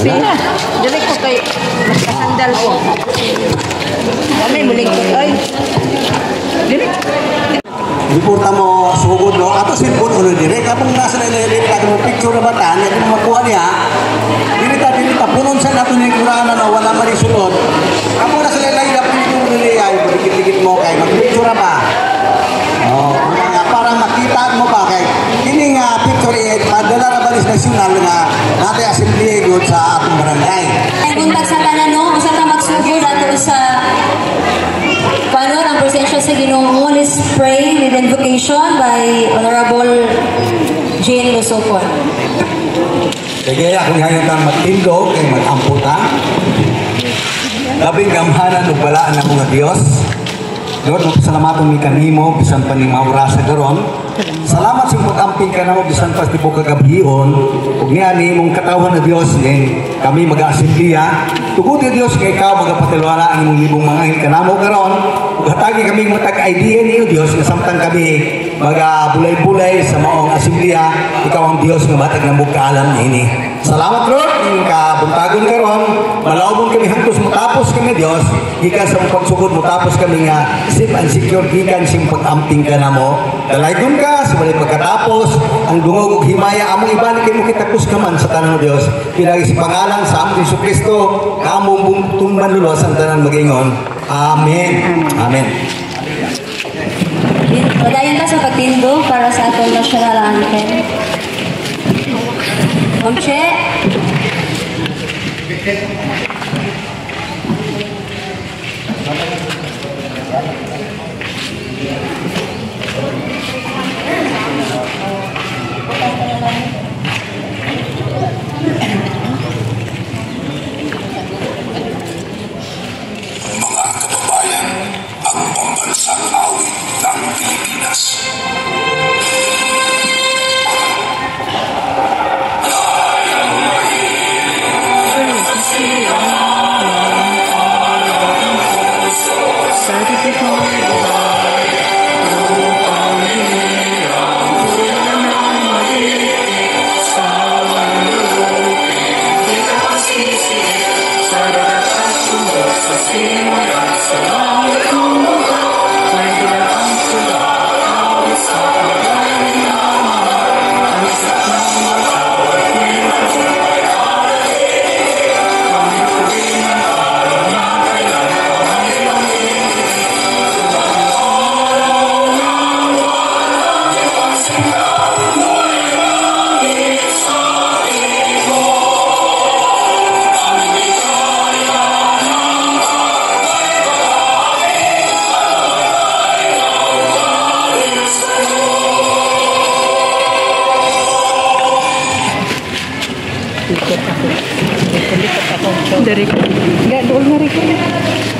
Sina, direct ko kay magkasandal ko. Kami muling ko ay. Direct. Reporta mo sugod no, ato cellphone ulo direct kapag nasa na ilalip ka mo picture na bata niya kung makuha niya dilita punon sa nato niya kurana na wala man isulod kapag nasa ilalip yung niliya yung dikit-dikit mo kay magpicture na ba para makita mo ba kay ini nga picture padala na balis nasyonal nga natin assembly good sa atong barangay ay buntag sa tanan no usa ka magsugod ato sa ang presensya sa Ginoo. Let's pray with invocation by Honorable Jane Losopon. Sige, akong hayatang magtindog kay mag-amputa. Labing gamhanan ug balaan ng mga Dios. Lord, magpasalamaton mi kanimo bisan pa ning maura sa garon. Salamat sa pag-amping ka namo bisan pa tipo kagabhion. Ug niya ni mong katawan na Dios din kami mag-aasembleya. Tugod ni Dios kay ikaw magapatiwala ang imong libong mga kanamo karon. Ug hatagi kami matag-idea niyo Dios nga samtang kami maga-bulay-bulay sa maong asembleya, ikaw ang Dios nga matag na mugkaalam niini. Salamat Lord, ning kabuntagon karon, malaubon kami hangtod matapos kami Dios, gikan sa pagsugod matapos kami nga safe and secure gikan sa pag-amping kanamo. Dalaygon ka sa balay pagkatapos ang dungog ug himaya among ibalik kay mo kitapos ka man sa tanan Dios. Pinagi sa pangalan sa among Jesucristo, kamong tumban lulos ang tanan magingon. Amen. Amen. Padayon ka sa pagtindog para sa atong national anthem. Ma'am Che. Mga kababayan, ang pambansang awit ng Pilipinas.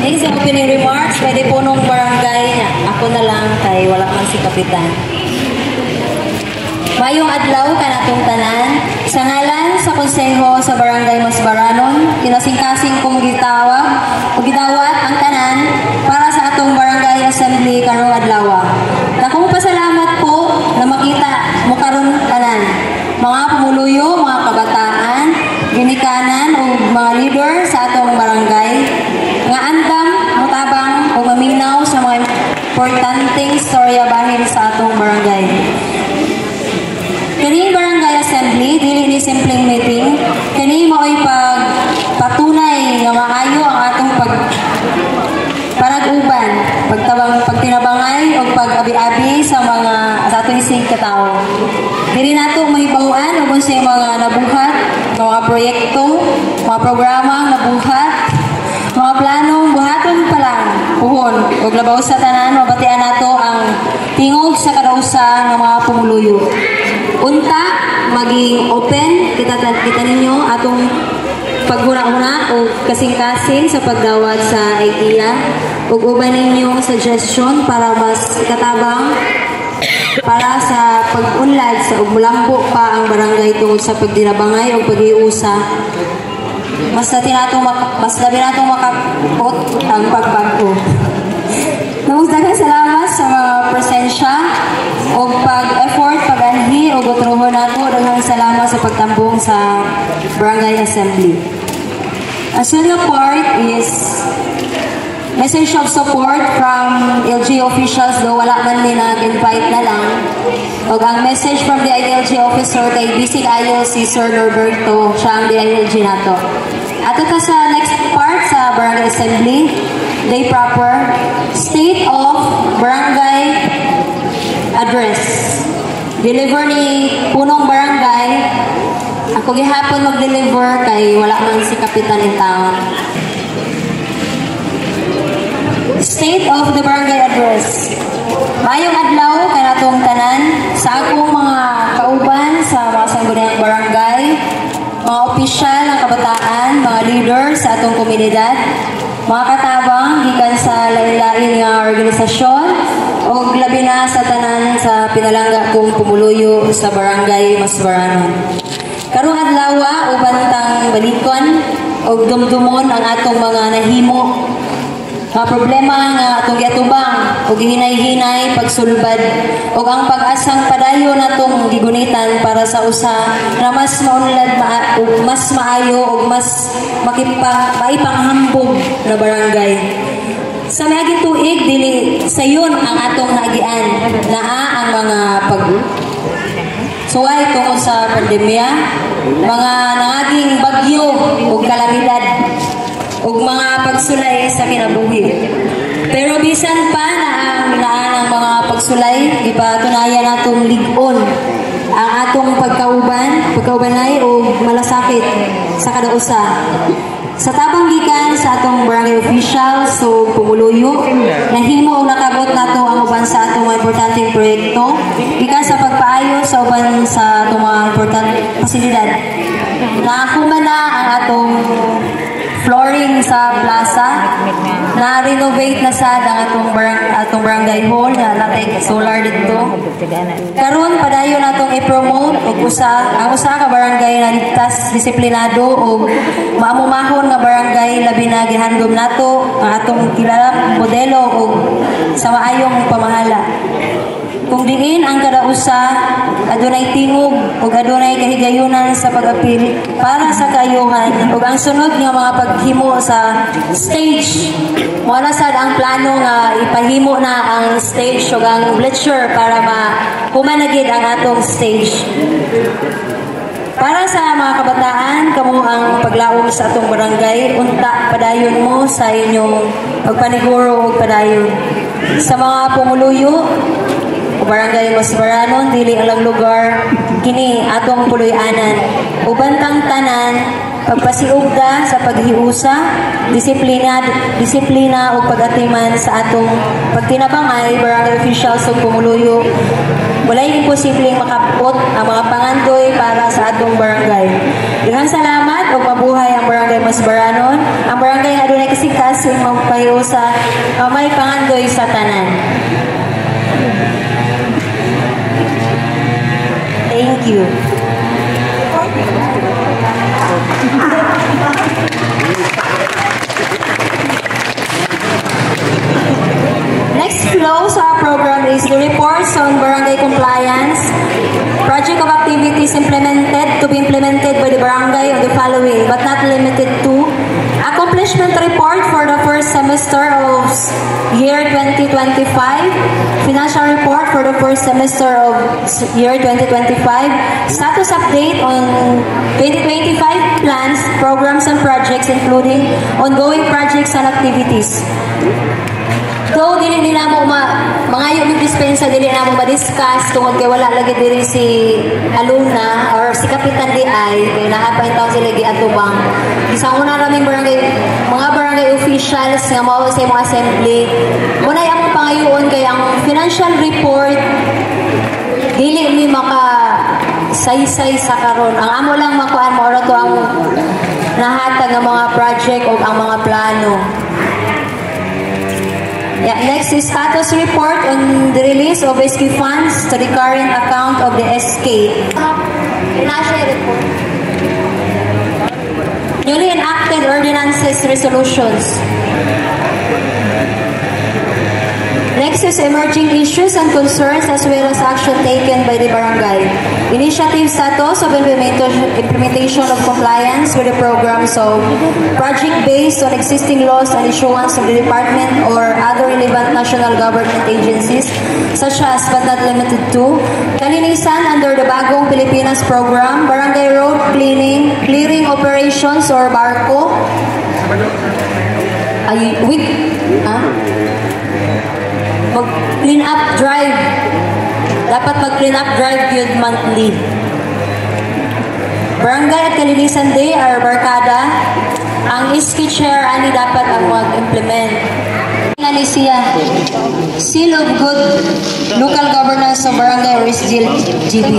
Next, yung opening remarks, pwede po nung barangay na ako na lang kay wala man si Kapitan. Mayong adlaw kanatong tanan, sa ngalan sa konseho sa Barangay Masbaranon, kinasingkasing kong gitawag o gidawat ang tanan para sa atong Barangay Assembly karong adlaw. Dakong pasalamat po na makita mo karon tanan, mga pumuluyo, mga kabataan, ginikanan o mga leader sa atong barangay nga andam mutabang o maminaw sa mga importanteng storya bahin sa atong barangay. Kini Barangay Assembly dili ni simpleng meeting, kini mao'y pagpatunay nga maayo ang atong panag-uban, pagtinabangay o pag-abi-abi sa atong isig katawo. Dili nato mahibaw-an ug sa mga nabuhat, mga proyekto, mga programa nabuhat, mga planong buhaton pa lang, puhon, ug labaw sa tanan, mabatian nato ang tingog sa kadausa ng mga pumuluyo. Unta, maging open, kita ninyo atong paghuna-huna o kasing-kasing sa pagdawat sa idea, ug uban ninyong suggestion para mas katabang para sa pag-unlad sa umulambo pa ang barangay tungod sa pagdinabangay o pag-iusa. Mas labi natong makapot ang pagbago. Daghang salamat sa mga presensya o pag-effort, pag-anhi o gutrohon daghang salamat sa pagtambong sa Barangay Assembly. Ang sunod part is message of support from LG officials, though wala man ni nag-invite na lang. O ang message from the ILG officer kay Bisig Ayo si Sir Norberto, siya ang DILG nato. At ito sa next part sa Barangay Assembly, day proper, State of Barangay Address. Deliver ni punong barangay. Ako gihapon mag-deliver kay wala man si kapitan ng taon. State of the Barangay Address. Mayong adlaw kanatong tanan sa akong mga kauban sa mga sangguniang barangay, mga opisyal ng kabataan, mga leaders sa atong komunidad, mga katabang gikan sa lain-lain nga organisasyon o labi na sa tanan sa pinalangga kong pumuluyo sa Barangay Masbaranon. Karong adlaw uban tang balikon o dumdumon ang atong mga nahimo mga problema nga atong giatubang o gihinay-hinay pagsulbad o ang pag-asang padayo natong gigunitan para sa usa na mas maunlad o mas maayo o mas maipanghambog na barangay. Sa miaging tuig dili sayon ang atong nagian naa ang mga suway tungod sa pandemya, mga nangaging bagyo o kalamidad ug mga pagsulay sa kinabuhi. Pero bisan pa na ang naan ang mga pagsulay, ipatunayan natong lig-on ang atong pagkaubanay o malasakit sa kada usa. Sa tabang gikan sa atong barangay officials so pumuluyo, nahimo og nakabot nato ang uban sa atong mga importanteng proyekto gikan sa pagpaayo sa uban sa atong mga importanteng pasilidad. Nakuman na ang atong flooring sa plaza, na-renovate na sad ang atong barangay hall na natay solar dito. Karon padayon natong i-promote og ang usa ka barangay na ligtas, disiplinado og maamumahon nga barangay labi na gihandom nato ang atong kilala modelo og sa maayong pamahala. Kung diin ang kada usa adunay tingog ug adunay kahigayunan sa pag-apil para sa kaayuhan ug ang sunod nga mga paghimo sa stage wala sad ang plano nga ipahimo na ang stage ug ang bleacher para humanagid ang atong stage. Para sa mga kabataan, kamo ang paglaom sa atong barangay, unta padayon mo sa inyong pagpaniguro ug padayon. Sa mga pumuluyo Barangay Masbaranon, dili ang lugar kini atong puloy-anan. Ubantang tanan, pagpasiugda sa paghiusa, disiplina o pag-atiman sa atong pagtinabangay barangay officials ug pumuluyo. Walay imposibleng makapot ang mga pangandoy para sa atong barangay. Daghang salamat o mabuhay ang Barangay Masbaranon. Ang barangay adunay kasikas ug magpahiusa may pangandoy sa tanan. Thank you. Next flow sa program is the reports on barangay compliance, project of activities to be implemented by the barangay on the following, but not limited to: accomplishment report for the first semester of year 2025, financial report for the first semester of year 2025, status update on 2025 plans, programs, and projects, including ongoing projects and activities. Though dili na mo mangayo mi dispensa, dili na mo ma-discuss tungod kay wala lagi diri si alumna or si kapitan di ay kay naapay taw sila giatubang. Isang una raming mga barangay officials nga mao sa imong assembly. Muna among pangayoon kay ang financial report dili mi maka saysay sa karon. Ang amo lang makuan mo to ang nahatag nga mga project o ang mga plano. Yeah, next is status report on the release of SK funds to the current account of the SK. Financial report. Newly enacted ordinances, resolutions. Next Next is emerging issues and concerns as well as action taken by the barangay. Initiative status of implementation of compliance with the program. So, project based on existing laws and issuance of the department or other relevant national government agencies, such as but not limited to kalinisan under the Bagong Pilipinas program, barangay road clearing operations or BARCO. Mag-clean up drive. Dapat mag-clean up drive yun monthly. Barangay at Kalinisan Day are barkada. Ang ISKI chair ani dapat ang mag-implement. Nga ni siya, Seal of Good Local Governance sa Barangay or SGLGB.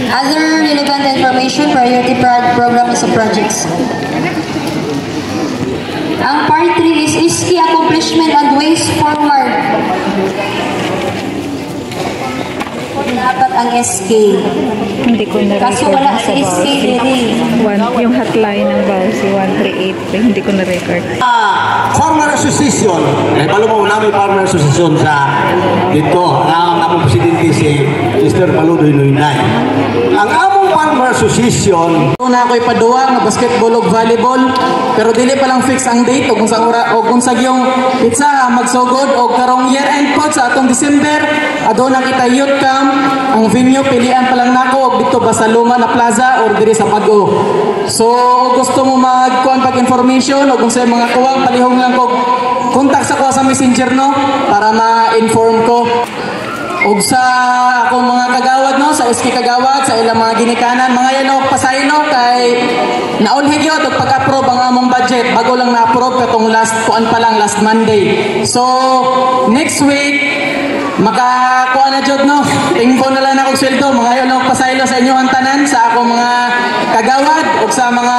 Other relevant information, priority programs and projects. Ang part 3 is ISKI accomplishment and ways forward. Dapat ang SK. Hindi ko na-record. Kaso wala sa SK diri. Yung hotline ng Bausi, 138. Hindi ko na-record. Farmer Association. Balo mo namin Farmer Association sa dito. Ang among presidente si Mr. Paludoy Noynay. Ang among Farmer Association. Una ako'y paduwa nga basketball o volleyball. Pero dili pa lang fix ang date o kung sa yung pizza magsugod o karong year-end po sa atong December. Aduna kita youth camp. Ang venue pilian pa lang nako og dito ba sa Luma na Plaza or diri sa Pago. So gusto mo magkuan pag information o kung sa mga kuwang palihong lang ko contact sa ko sa Messenger no para ma-inform ko. Og sa akong mga kagawad no sa SK Kagawad sa ilang mga ginikanan mga yan og pasaylo kay naulhig yun og pag-approve ang among budget bago lang na-approve katong last kuan pa lang last Monday. So next week makakuha na jud no tingko na lang ako sweldo mga yon og pasaylo sa inyo ang tanan sa akong mga kagawad ug sa mga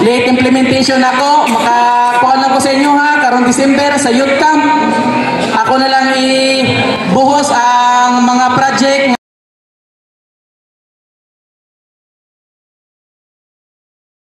late implementation ako makakuha lang ko sa inyo ha karong December sa youth camp ako na lang ibuhos ang mga project